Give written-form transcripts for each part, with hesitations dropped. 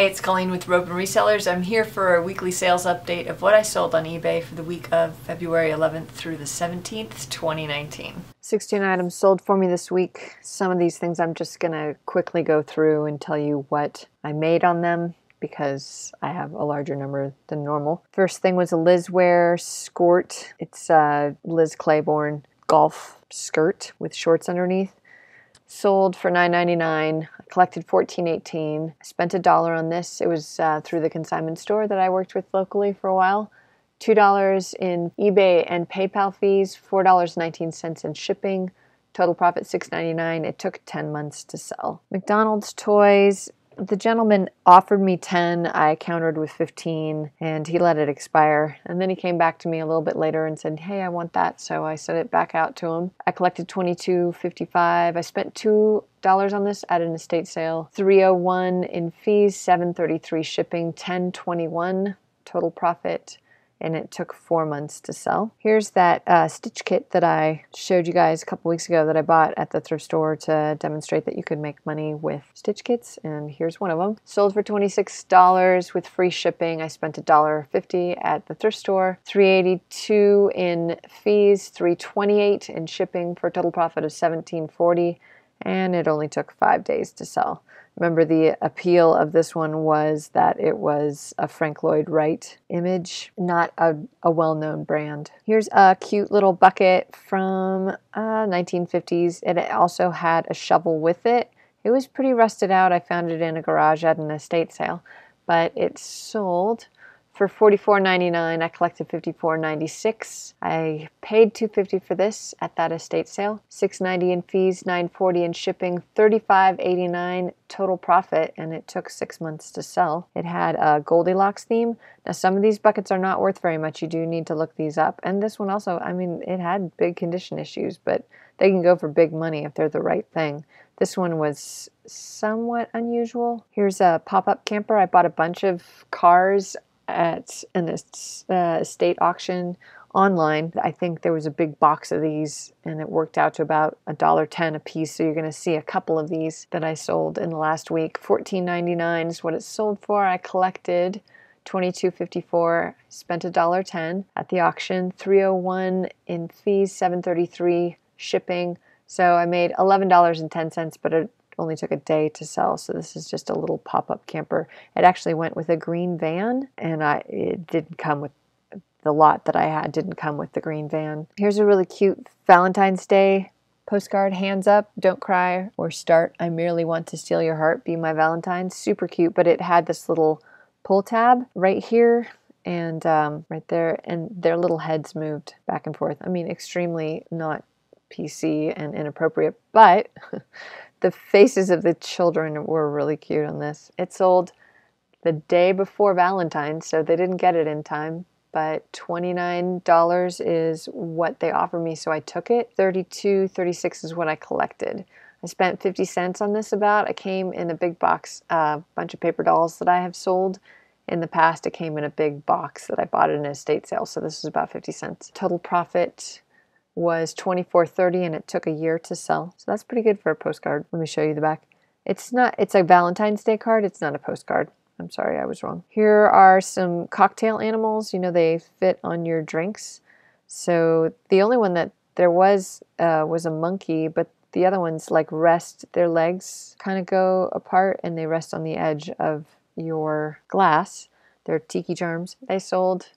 Hey, it's Colleen with Rope and Resellers. I'm here for a weekly sales update of what I sold on eBay for the week of February 11th through the 17th, 2019. 16 items sold for me this week. Some of these things I'm just going to quickly go through and tell you what I made on them because I have a larger number than normal. First thing was a Liz Wear skirt. It's a Liz Claiborne golf skirt with shorts underneath. Sold for $9.99. I collected $14.18. I spent $1 on this. It was through the consignment store that I worked with locally for a while. $2 in eBay and PayPal fees, $4.19 in shipping. Total profit $6.99. It took 10 months to sell. McDonald's toys. The gentleman offered me 10. I countered with 15 and he let it expire. And then he came back to me a little bit later and said, hey, I want that. So I sent it back out to him. I collected $22.55. I spent $2 on this at an estate sale. $3.01 in fees, $7.33 shipping, $10.21 total profit. And it took 4 months to sell. Here's that stitch kit that I showed you guys a couple weeks ago that I bought at the thrift store to demonstrate that you could make money with stitch kits, and here's one of them. Sold for $26 with free shipping. I spent $1.50 at the thrift store, $3.82 in fees, $3.28 in shipping for a total profit of $17.40, and it only took 5 days to sell. Remember, the appeal of this one was that it was a Frank Lloyd Wright image, not a well-known brand. Here's a cute little bucket from 1950s. It also had a shovel with it. It was pretty rusted out. I found it in a garage at an estate sale, but it sold for $44.99. I collected $54.96. I paid $2.50 for this at that estate sale. $6.90 in fees, $9.40 in shipping, $35.89 total profit, and it took 6 months to sell. It had a Goldilocks theme. Now, some of these buckets are not worth very much. You do need to look these up. And this one also, I mean, it had big condition issues, but they can go for big money if they're the right thing. This one was somewhat unusual. Here's a pop-up camper. I bought a bunch of cars at an estate auction online. I think there was a big box of these and it worked out to about $1.10 a piece. So you're going to see a couple of these that I sold in the last week. $14.99 is what it sold for. I collected $22.54, spent $1.10 at the auction, $3.01 in fees, $7.33 shipping. So I made $11.10, but it only took a day to sell, so this is just a little pop-up camper. It actually went with a green van, and it didn't come with the lot that I had, didn't come with the green van. Here's a really cute Valentine's Day postcard. Hands up, don't cry or start. I merely want to steal your heart, be my Valentine. Super cute, but it had this little pull tab right here and right there, and their little heads moved back and forth. I mean, extremely not PC and inappropriate, but the faces of the children were really cute on this. It sold the day before Valentine's, so they didn't get it in time, but $29 is what they offered me, so I took it. $32.36 is what I collected. I spent 50 cents on this about. It came in a big box, a bunch of paper dolls that I have sold. In the past, it came in a big box that I bought at an estate sale, so this was about 50 cents. Total profit was $24.30 and it took a year to sell. So that's pretty good for a postcard. Let me show you the back. It's a Valentine's Day card. It's not a postcard. I'm sorry, I was wrong. Here are some cocktail animals. You know, they fit on your drinks. So the only one that there was a monkey, but the other ones like rest, their legs kind of go apart and they rest on the edge of your glass. They're tiki charms. They sold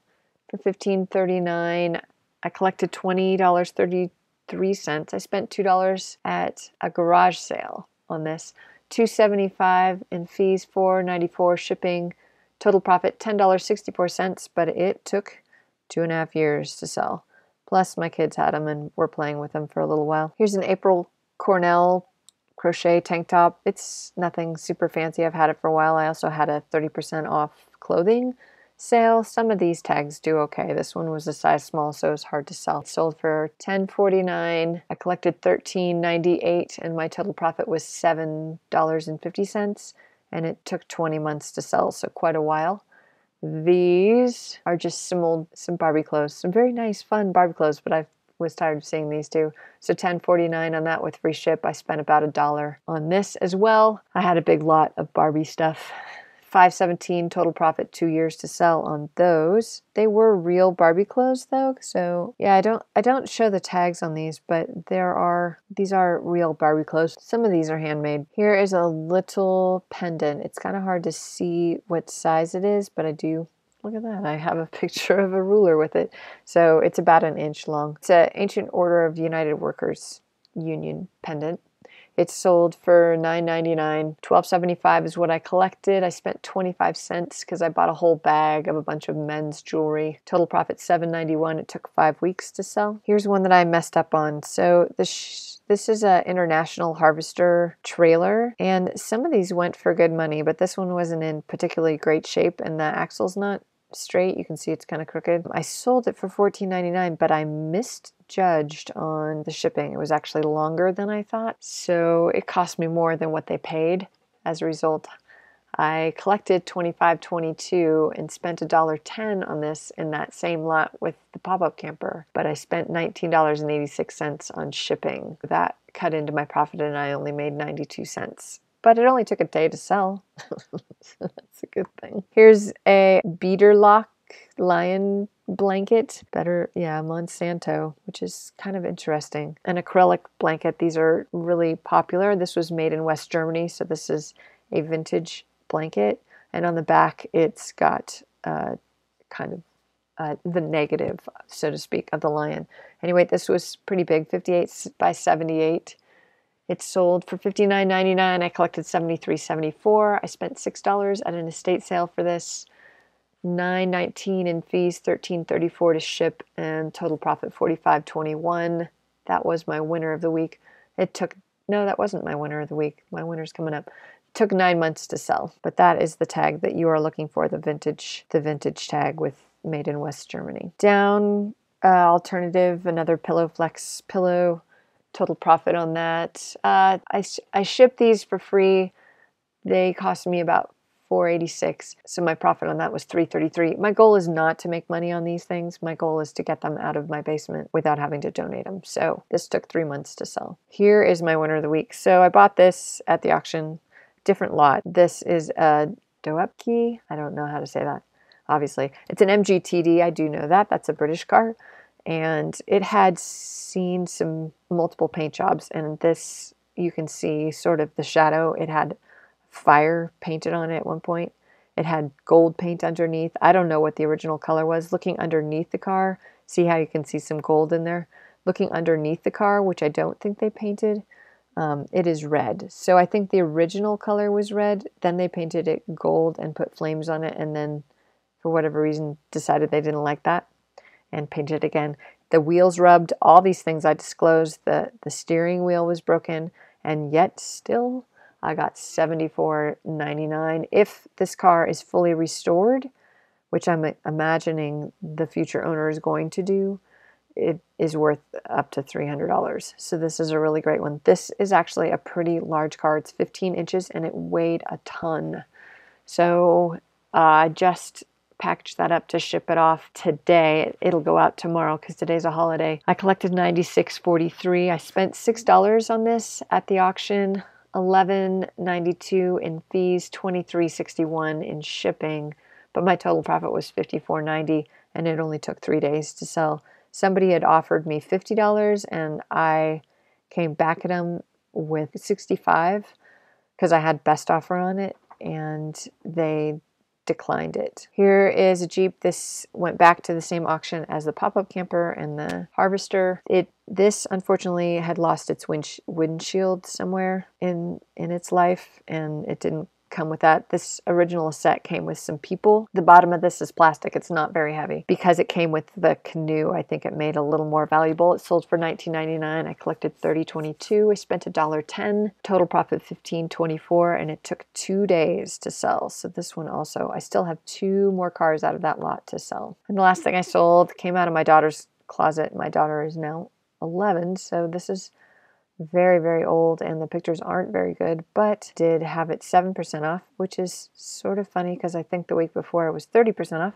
for $15.39. I collected $20.33. I spent $2 at a garage sale on this. $2.75 in fees, $4.94 shipping. Total profit $10.64, but it took 2.5 years to sell. Plus, my kids had them and were playing with them for a little while. Here's an April Cornell crochet tank top. It's nothing super fancy. I've had it for a while. I also had a 30% off clothing sale. Some of these tags do okay. This one was a size small, so it was hard to sell. It sold for $10.49. I collected $13.98, and my total profit was $7.50, and it took 20 months to sell, so quite a while. These are just some Barbie clothes. Some very nice, fun Barbie clothes, but I was tired of seeing these too. So $10.49 on that with free ship. I spent about $1 on this as well. I had a big lot of Barbie stuff. $5.17 total profit, 2 years to sell on those. They were real Barbie clothes though, so yeah, I don't show the tags on these, but these are real Barbie clothes. Some of these are handmade. Here is a little pendant. It's kind of hard to see what size it is, but I do. Look at that. I have a picture of a ruler with it. So it's about an inch long. It's an Ancient Order of United Workers Union pendant. It's sold for $9.99. $12.75 is what I collected. I spent 25 cents because I bought a whole bag of a bunch of men's jewelry. Total profit $7.91. It took 5 weeks to sell. Here's one that I messed up on. So this is an International Harvester trailer, and some of these went for good money, but this one wasn't in particularly great shape, and the axle's not straight. You can see it's kind of crooked. I sold it for $14.99, but I misjudged on the shipping. It was actually longer than I thought, so it cost me more than what they paid. As a result, I collected $25.22 and spent $1.10 on this in that same lot with the pop-up camper, but I spent $19.86 on shipping. That cut into my profit and I only made 92 cents. But it only took a day to sell. So that's a good thing. Here's a beater lock lion blanket. Monsanto, which is kind of interesting. An acrylic blanket. These are really popular. This was made in West Germany, so this is a vintage blanket. And on the back, it's got the negative, so to speak, of the lion. Anyway, this was pretty big, 58 by 78. It sold for $59.99. I collected $73.74. I spent $6 at an estate sale for this. $9.19 in fees, $13.34 to ship, and total profit $45.21. That was my winner of the week. No, that wasn't my winner of the week. My winner's coming up. It took 9 months to sell, but that is the tag that you are looking for, the vintage tag with made in West Germany. Down alternative, another Pillow Flex pillow. Total profit on that. I shipped these for free. They cost me about $4.86. So my profit on that was $3.33. My goal is not to make money on these things. My goal is to get them out of my basement without having to donate them. So this took 3 months to sell. Here is my winner of the week. So I bought this at the auction, different lot. This is a Doepke. I don't know how to say that, obviously. It's an MGTD. I do know that. That's a British car. And it had seen some multiple paint jobs, and this, you can see sort of the shadow. It had fire painted on it at one point. It had gold paint underneath. I don't know what the original color was. Looking underneath the car, see how you can see some gold in there? Looking underneath the car, which I don't think they painted, it is red. So I think the original color was red, then they painted it gold and put flames on it, and then for whatever reason decided they didn't like that and painted it again. The wheels rubbed, all these things I disclosed. The steering wheel was broken, and yet still I got $74.99. If this car is fully restored, which I'm imagining the future owner is going to do, it is worth up to $300. So this is a really great one. This is actually a pretty large car. It's 15 inches and it weighed a ton. So I just packaged that up to ship it off today. It'll go out tomorrow because today's a holiday. I collected $96.43. I spent $6 on this at the auction, $11.92 in fees, $23.61 in shipping, but my total profit was $54.90, and it only took 3 days to sell. Somebody had offered me $50, and I came back at them with $65 because I had best offer on it, and they declined it. Here is a Jeep. This went back to the same auction as the pop-up camper and the Harvester. This unfortunately had lost its windshield somewhere in its life, and it didn't come with that. This original set came with some people. The bottom of this is plastic. It's not very heavy. Because it came with the canoe, I think it made it a little more valuable. It sold for $19.99. I collected $30.22. I spent $1.10. Total profit $15.24, and it took 2 days to sell. So this one also, I still have 2 more cars out of that lot to sell. And the last thing I sold came out of my daughter's closet. My daughter is now 11, so this is very, very old, and the pictures aren't very good, but did have it 7% off, which is sort of funny because I think the week before it was 30% off.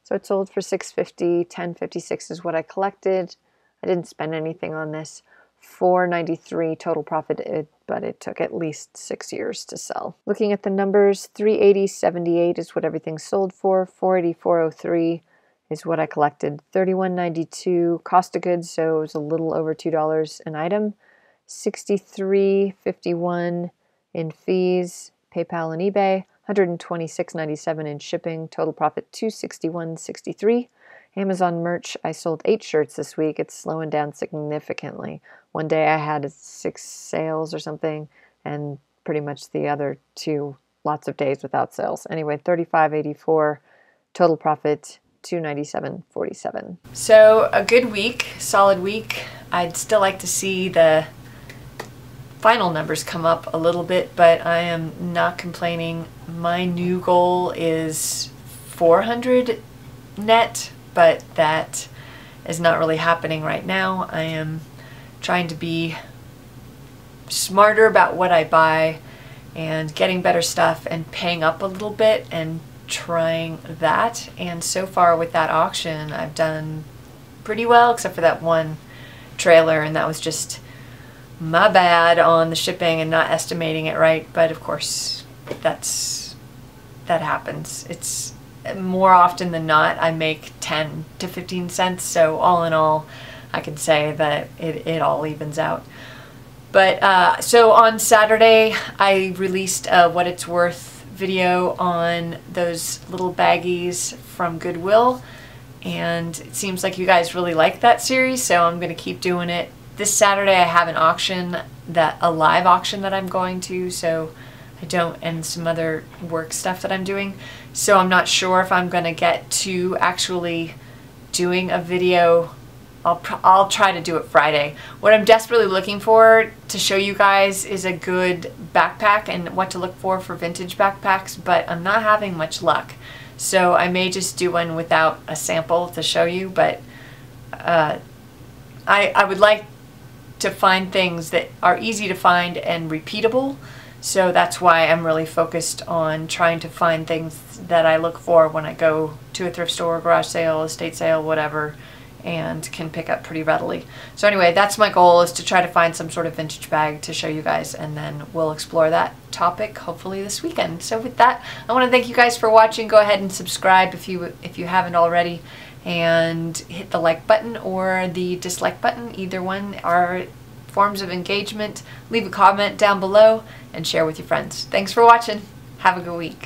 So it sold for $650. $10.56 is what I collected. I didn't spend anything on this. $493 total profit, but it took at least 6 years to sell. Looking at the numbers, $380.78 is what everything sold for. $484.03 is what I collected. $31.92 cost of goods, so it was a little over $2 an item. $63.51 in fees, PayPal and eBay. $126.97 in shipping. Total profit $261.63. Amazon merch, I sold 8 shirts this week. It's slowing down significantly. One day I had 6 sales or something, and pretty much the other 2, lots of days without sales. Anyway, $35.84. Total profit $297.47. So a good week, solid week. I'd still like to see the final numbers come up a little bit, but I am not complaining. My new goal is 400 net, but that is not really happening right now. I am trying to be smarter about what I buy and getting better stuff and paying up a little bit and trying that. And so far with that auction, I've done pretty well, except for that one trailer, and that was just my bad on the shipping and not estimating it right. But of course, that happens. It's more often than not I make 10 to 15 cents, so all in all I can say that it all evens out. But so on Saturday I released a what it's worth video on those little baggies from Goodwill, and it seems like you guys really like that series, so I'm going to keep doing it. This Saturday I have an auction, a live auction that I'm going to, so I don't, and some other work stuff that I'm doing. So I'm not sure if I'm going to get to actually doing a video. I'll try to do it Friday. What I'm desperately looking for to show you guys is a good backpack and what to look for vintage backpacks, but I'm not having much luck. So I may just do one without a sample to show you, but I would like to find things that are easy to find and repeatable. So that's why I'm really focused on trying to find things that I look for when I go to a thrift store, garage sale, estate sale, whatever, and can pick up pretty readily. So anyway, that's my goal, is to try to find some sort of vintage bag to show you guys, and then we'll explore that topic hopefully this weekend. So with that, I want to thank you guys for watching. Go ahead and subscribe if you haven't already, and hit the like button or the dislike button. Either one are forms of engagement. Leave a comment down below and share with your friends. Thanks for watching. Have a good week.